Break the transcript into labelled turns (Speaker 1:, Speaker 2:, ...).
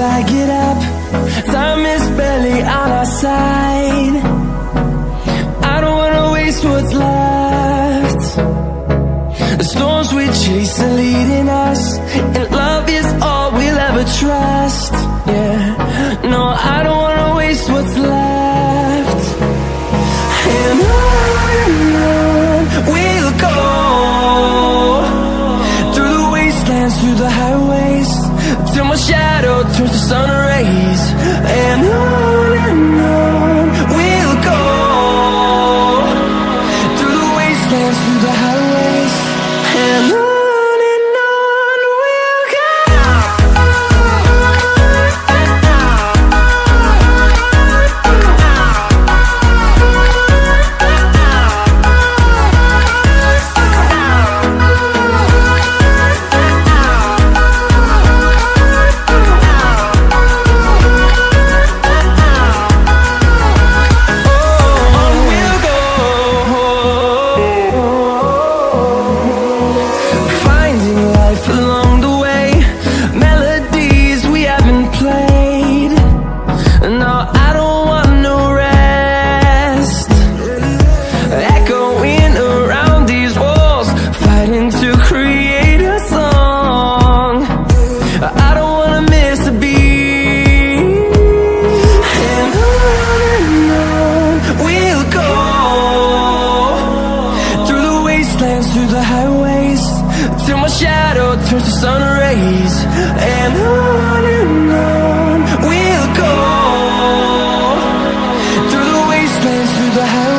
Speaker 1: I get up, time is barely on our side. I don't wanna waste what's left. The storms we chase are leading us, and love is all we'll ever trust. Yeah, no, I don't wanna waste what's left. And on we'll go, through the wastelands, through the highways, till my shadow turns to sun rays. And on we'll go, through the wastelands, through the highways, and on we'll go. Through the highways, till my shadow turns to sun rays. And on we'll go, through the wastelands, through the highways.